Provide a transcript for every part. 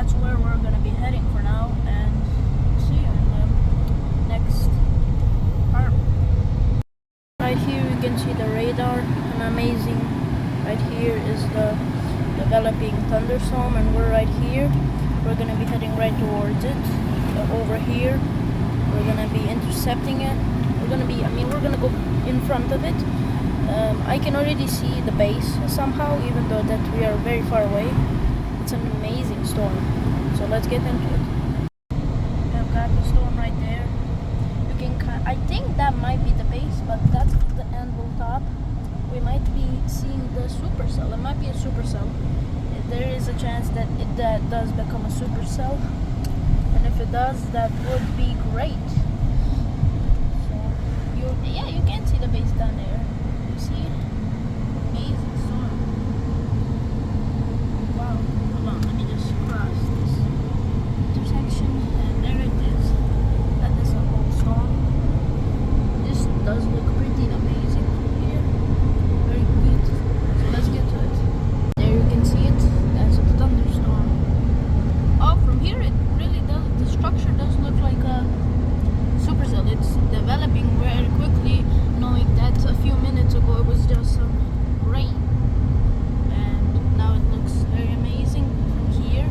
that's where we're gonna be heading for now, and see you in the next part. Right here you can see the radar, and amazing. Right here is the developing thunderstorm, and we're right here. We're gonna be heading right towards it. Over here, we're gonna be intercepting it. We're gonna go in front of it. I can already see the base somehow, even though that we are very far away. It's an amazing storm. So let's get into it. I've got the storm right there. You can I think that might be the base, but that's the anvil top. We might be seeing the supercell. It might be a supercell. There is a chance that that does become a supercell, and if it does, that would be great. So you can see the base down there. You see it? Amazing storm. Wow. Hold on, let me just cross this intersection, and there it is. That is a whole storm. This does look pretty amazing here. Very beautiful. So let's get to it. There you can see it. That's a thunderstorm. Oh, from here it really does. The structure does look like a supercell. It's developing very quickly, knowing that a few minutes ago it was just some rain, and now it looks very amazing. From here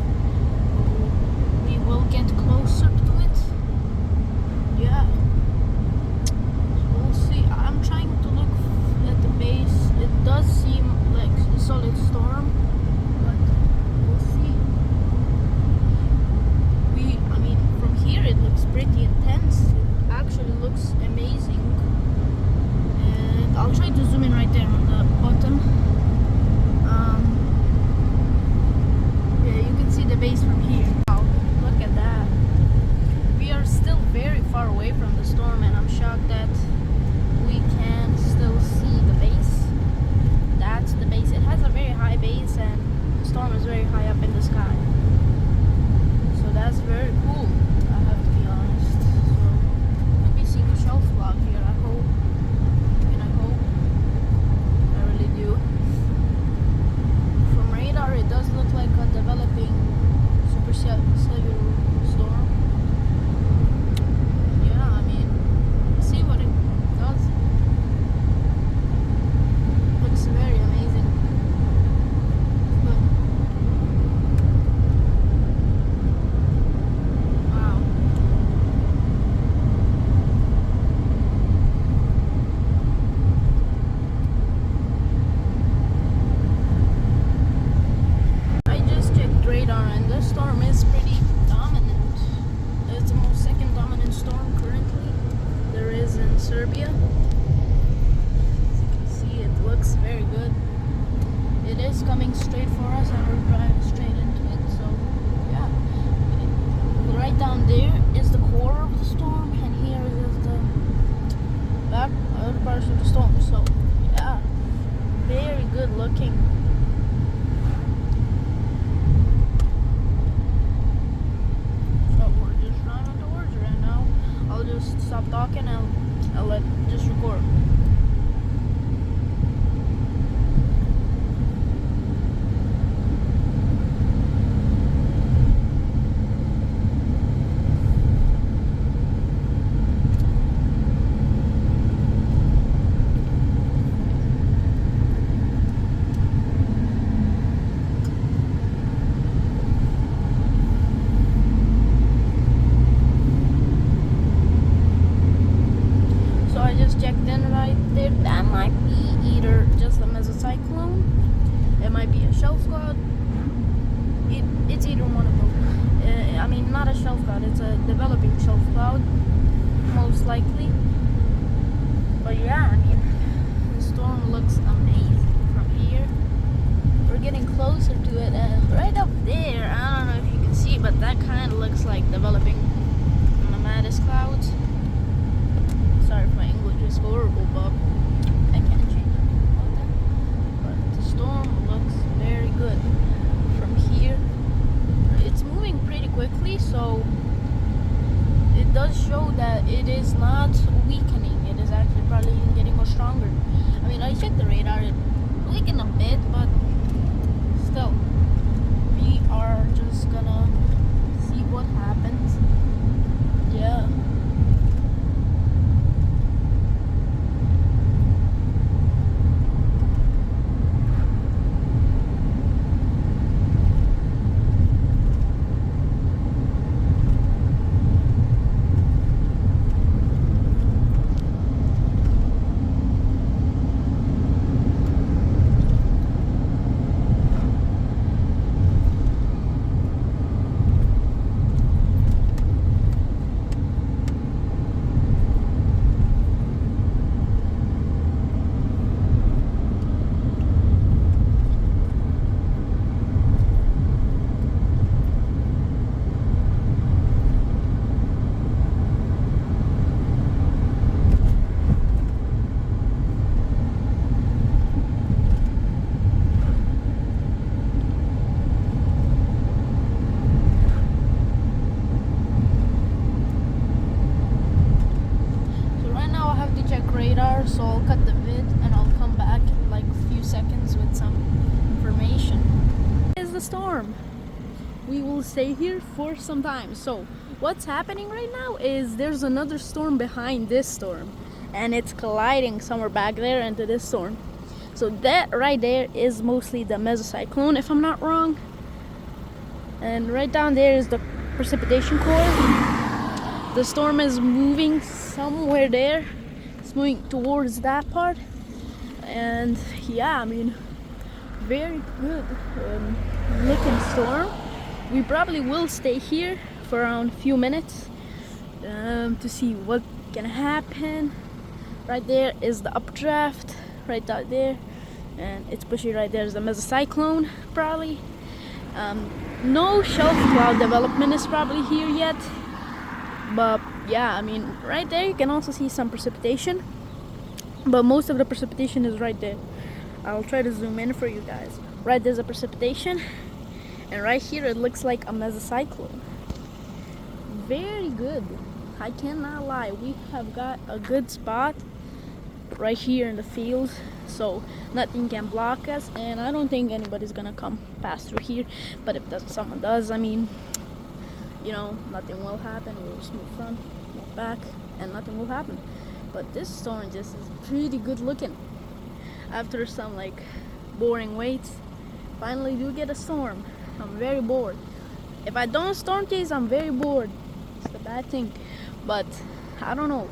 we will get closer to it. Yeah, we'll see. I'm trying to look at the base. It does seem like a solid storm, but we'll see. From here it looks pretty intense. It actually looks amazing. And I'll try to zoom in right there on the bottom. Yeah, you can see the base from here. Wow, look at that. We are still very far away from the storm, and I'm shocked that we can still see the base. That's the base. It has a very high base, and the storm is very high up in the sky. So that's very cool, I have to be honest. So we'll be seeing a shelf log here, I hope. I really do. From radar it does look like a developing supercellular storm. Yeah, see what it does. Looks very amazing. Good. Wow. I just checked radar, and this storm is pretty dominant. It's the most second dominant storm currently there is in Serbia. As you can see, it looks very good. It is coming straight for us, and we're driving straight into it. So yeah, right down there is the core of the storm, and here is the back other parts of the storm. So yeah, very good looking. So we're just driving towards it right now. I'll just stop talking and I'll let just record. Checked in right there. That might be either just a mesocyclone, it might be a shelf cloud. It's either one of them. Not a shelf cloud, it's a developing shelf cloud, most likely. But yeah, the storm looks amazing from here. We're getting closer to it, and right up there, I don't know if you can see, but that kind of looks like developing Nomadis clouds. Sorry if my English is horrible, but I can't change it about that. But the storm looks very good from here. It's moving pretty quickly, so it does show that it is not weakening. It is actually probably even getting more stronger. I checked the radar. It weakened a bit, but still, we are just gonna storm. We will stay here for some time. So what's happening right now is there's another storm behind this storm, and it's colliding somewhere back there into this storm. So that right there is mostly the mesocyclone, if I'm not wrong. And right down there is the precipitation core. The storm is moving somewhere there. It's moving towards that part. And yeah, I mean, very good looking storm. We probably will stay here for around a few minutes to see what can happen. Right there is the updraft, right out there, and it's pushing right there is the mesocyclone probably. No shelf cloud development is probably here yet, but yeah, I mean, right there you can also see some precipitation, but most of the precipitation is right there. I'll try to zoom in for you guys. Right there's a precipitation, and right here it looks like a mesocyclone. Very good, I cannot lie. We have got a good spot right here in the field, so nothing can block us, and I don't think anybody's gonna come pass through here. But if someone does, I mean, you know, nothing will happen. We'll just move front, move back, and nothing will happen. But this storm just is pretty good looking. After some like boring waits, finally do get a storm. I'm very bored. If I don't storm chase, I'm very bored. It's the bad thing, but I don't know.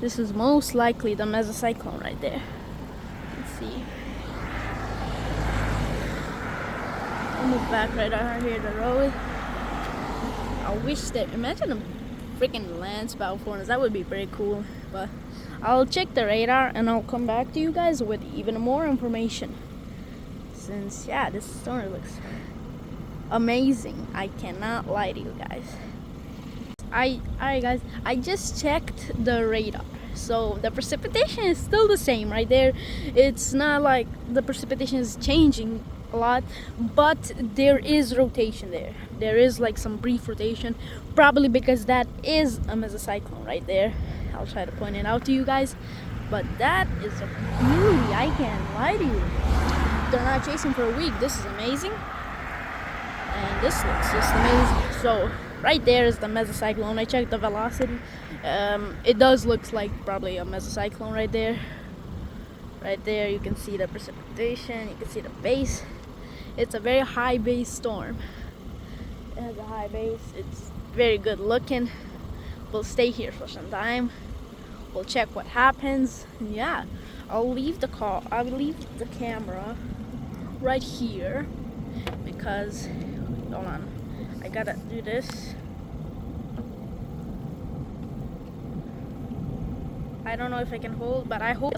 This is most likely the mesocyclone right there. Let's see. I'll move back right out here, the road. I wish that, imagine a freaking land spout for us. That would be pretty cool. But I'll check the radar and I'll come back to you guys with even more information. Since, yeah, this storm looks amazing. I cannot lie to you guys. Alright guys, I just checked the radar. So the precipitation is still the same right there. It's not like the precipitation is changing a lot, but there is rotation there. There is like some brief rotation, probably because that is a mesocyclone right there. I'll try to point it out to you guys, but that is a beauty. I can't lie to you. They're not chasing for a week. This is amazing, and this looks just amazing. So right there is the mesocyclone. I checked the velocity. It does look like probably a mesocyclone right there. Right there you can see the precipitation, you can see the base. It's a very high base storm. It has a high base. It's very good looking. We'll stay here for some time. We'll check what happens. And yeah, I'll leave the camera right here because, hold on, I gotta do this. I don't know if I can hold, but I hope.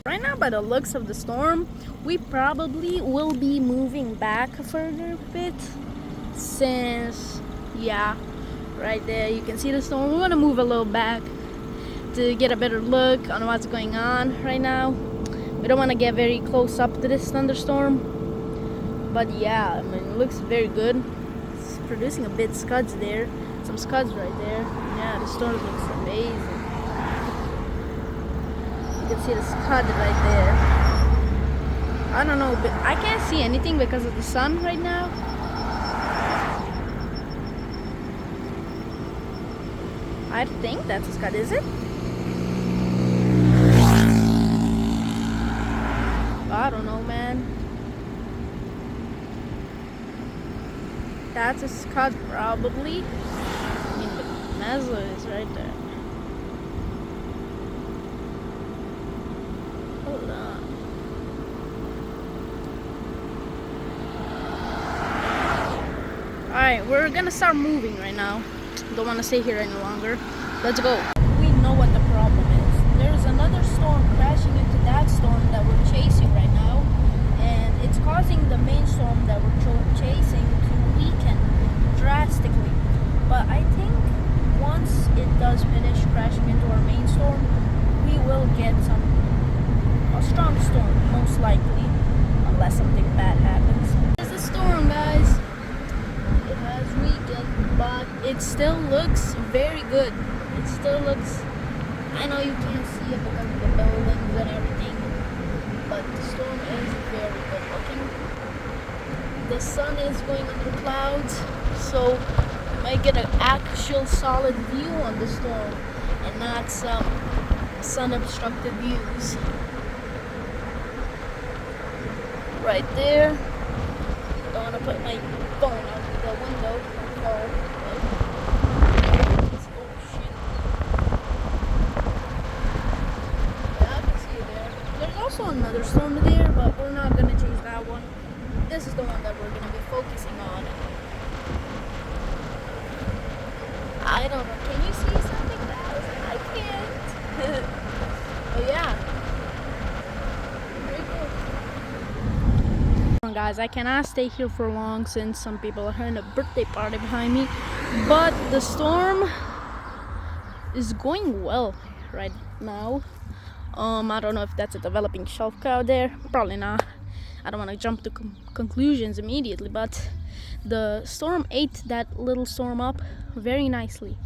Right now, by the looks of the storm, we probably will be moving back a further bit, since, yeah, right there you can see the storm. We want to move a little back to get a better look on what's going on right now. We don't want to get very close up to this thunderstorm, but yeah, I mean, it looks very good. It's producing a bit scuds there, some scuds right there. Yeah, the storm looks amazing. You can see the scud right there. I don't know, but I can't see anything because of the sun right now. I think that's a scud, is it? I don't know, man. That's a scud, probably. I mean, the meso is right there. Hold on. Alright, we're gonna start moving right now. Don't want to stay here any longer. Let's go. We know what the problem is. There's another storm crashing into that storm that we're chasing right now, and it's causing the main storm that we're chasing to weaken drastically. But I think once it does finish crashing into our main storm, we will get a strong storm, most likely, unless something bad happens. There's a storm, guys. It has weakened, but it still looks very good. It still looks, I know you can't see it because of the buildings and everything, but the storm is very good looking. The sun is going under clouds, so you might get an actual solid view on the storm and not some sun-obstructed views. Right there. Don't want to put my phone out the window. Oh shit. Yeah, I can see it there. There's also another storm there, but we're not gonna chase that one. This is the one that we're gonna be focusing on. I don't know. Can you see something, guys? I can't. But yeah. Guys, I cannot stay here for long since some people are having a birthday party behind me, but the storm is going well right now. I don't know if that's a developing shelf cloud there, probably not. I don't want to jump to conclusions immediately, but the storm ate that little storm up very nicely.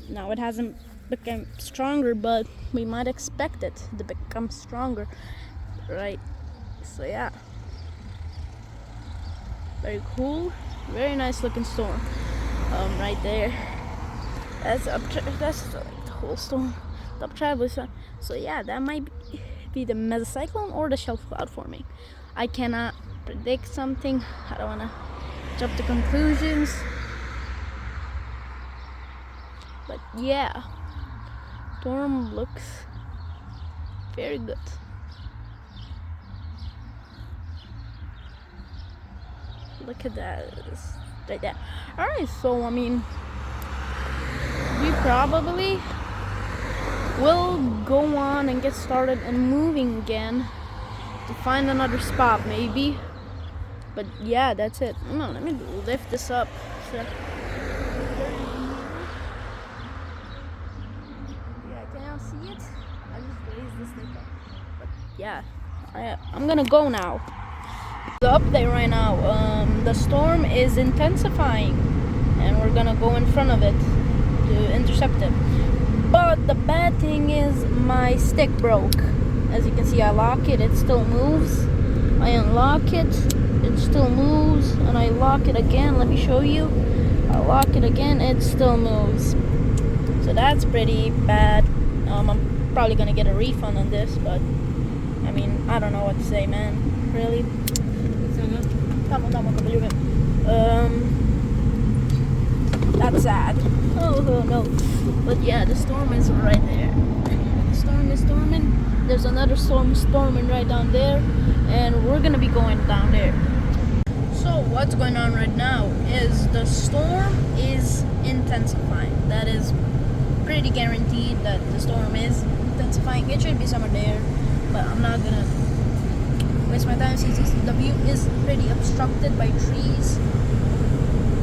Now it hasn't become stronger, but we might expect it to become stronger, right? So yeah, very cool, very nice looking storm. Right there, that's like the whole storm, the travelers. So yeah, that might be the mesocyclone or the shelf cloud forming. I cannot predict something. I don't want to jump to conclusions, but yeah, storm looks very good. Look at that, it's right there. Alright, so I mean, we probably will go on and get started and moving again to find another spot maybe. But yeah, that's it. No, let me lift this up. So, yeah, can y'all see it? I just raised this thing up. But yeah, I'm gonna go now. The update right now, the storm is intensifying and we're gonna go in front of it to intercept it. But the bad thing is my stick broke. As you can see, I lock it, it still moves. I unlock it, it still moves, and I lock it again. Let me show you. I lock it again, it still moves. So that's pretty bad. I'm probably gonna get a refund on this, but I mean, I don't know what to say, man. Really. That's sad. Oh no. But yeah, the storm is right there. The storm is storming. There's another storm storming right down there, and we're gonna be going down there. So what's going on right now is the storm is intensifying. That is pretty guaranteed that the storm is intensifying. It should be somewhere there, but I'm not gonna waste my time since the view is pretty obstructed by trees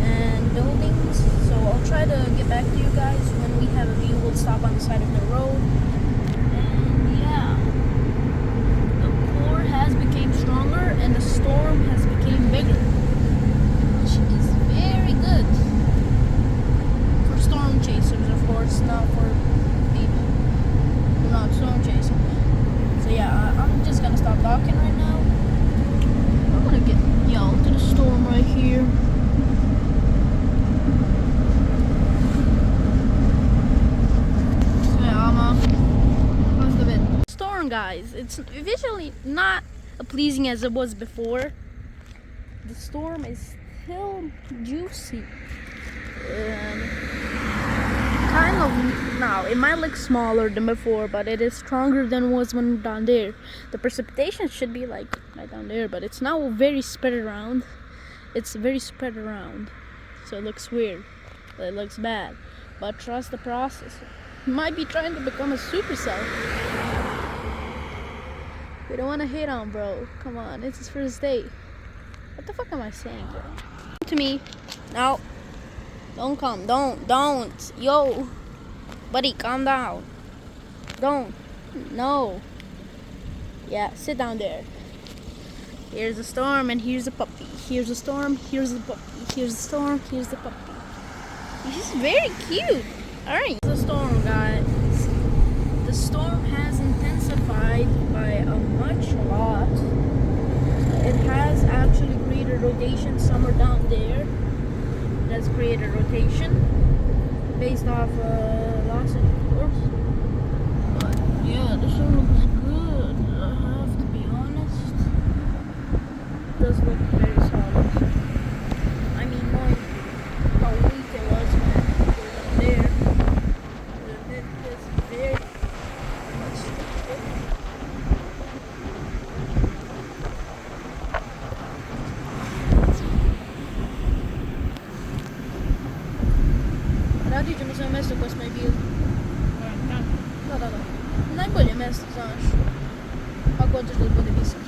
and buildings. So I'll try to get back to you guys when we have a view. We'll stop on the side of the road. And yeah, the core has become stronger and the storm has become bigger, which is very good for storm chasers, of course, not for people who are not storm chasers. So yeah, I'm just gonna stop talking right now. I'm gonna get y'all to the storm right here. So yeah, close the bit. Storm, guys, it's visually not as pleasing as it was before. The storm is still juicy. Kind of now, it might look smaller than before, but it is stronger than it was when down there. The precipitation should be like right down there, but it's now very spread around. it's very spread around, so it looks weird, it looks bad, but trust the process. You might be trying to become a supercell. We don't want to hate on bro, come on, it's his first date. What the fuck am I saying, bro? To me. No, don't come, don't, yo buddy, calm down, don't, no, yeah, sit down there. Here's the storm and here's the puppy. Here's the storm, here's the puppy. Here's the storm, here's the puppy. He's very cute. Alright. The storm, guys. The storm has intensified by a lot. It has actually created rotation somewhere down there. It has created rotation based off velocity, of course. But yeah, the storm looks good. I have to be honest. Does look very solid. I mean, knowing how weak it was when it was up there, it is very much good. Radi, že musíme mesto, ko sme bili. Da. Najbolje mesto, znaš. Ako hoćeš da bude visok.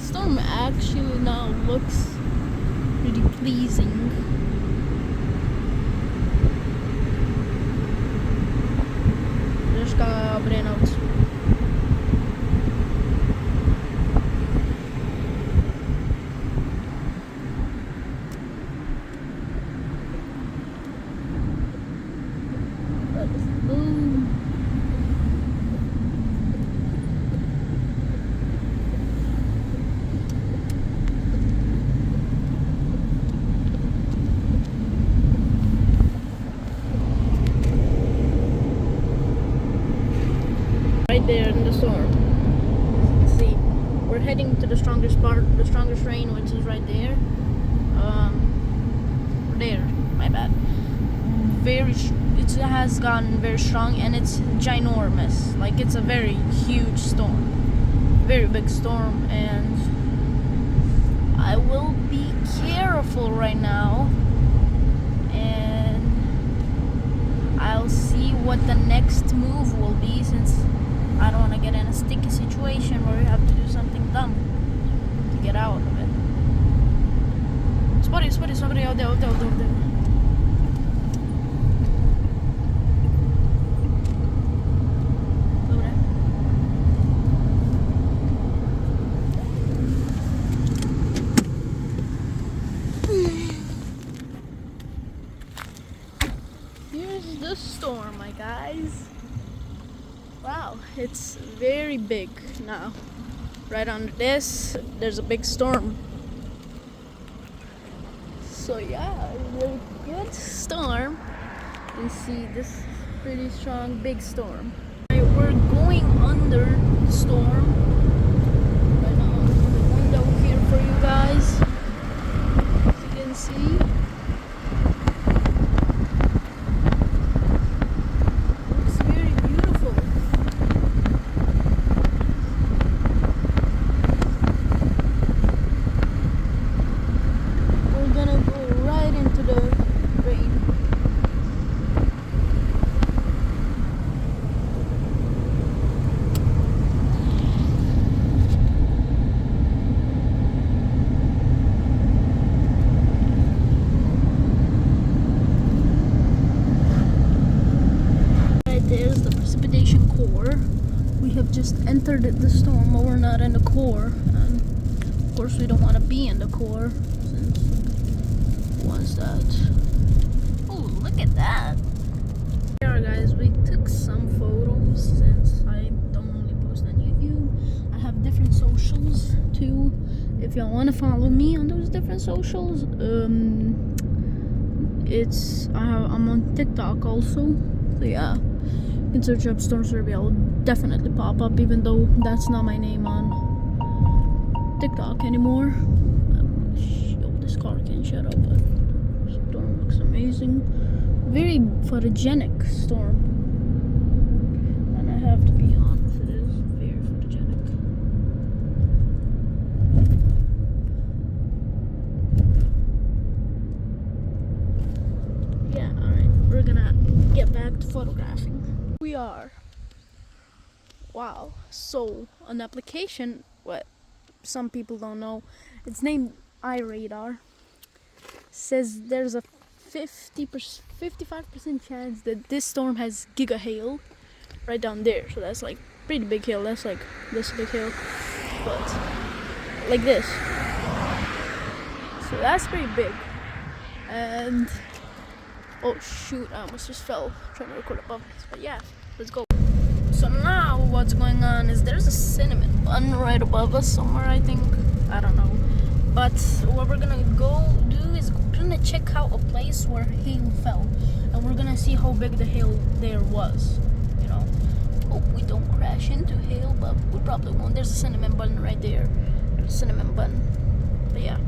Storm actually now looks pretty pleasing. Troška Obrenovc. Right there in the storm. As you can see, we're heading to the strongest part, the strongest rain, which is right there. There, my bad. It has gotten very strong and it's ginormous. Like it's a very huge storm, very big storm, and I will be careful right now. And I'll see what the next move will be, since I don't want to get in a sticky situation where we have to do something dumb to get out of it. Spotty, somebody out there. Here's the storm, my guys. Wow, it's very big now. Right under this, there's a big storm. So yeah, really good storm. You can see this pretty strong big storm. Right, we're going under the storm. Right now, I'll put the window here for you guys. As you can see. There's the precipitation core. We have just entered the storm, but we're not in the core. And of course, we don't want to be in the core, since what's that? Oh, look at that! Yeah, guys, we took some photos since I don't only post on YouTube. I have different socials too. If y'all want to follow me on those different socials, I'm on TikTok also. So yeah, you can search up Storm Serbia. I'll definitely pop up, even though that's not my name on TikTok anymore. Yo, this car can't shut up, but storm looks amazing. Very photogenic storm. And I have to be honest, it is very photogenic. Yeah, alright. We're gonna get back to photographing. We are. Wow. So, an application, what some people don't know, it's named iRadar. Says there's a 55% chance that this storm has giga hail right down there. So that's like pretty big hail. That's like this big hail, but like this. So that's pretty big. And oh shoot, I almost just fell trying to record above this. But yeah, let's go. So now what's going on is there's a cinnamon bun right above us somewhere, I think. I don't know. But what we're gonna go do is we're gonna check out a place where hail fell, and we're gonna see how big the hail there was. You know, hope we don't crash into hail, but we probably won't. There's a cinnamon bun right there. There's a cinnamon bun. But yeah.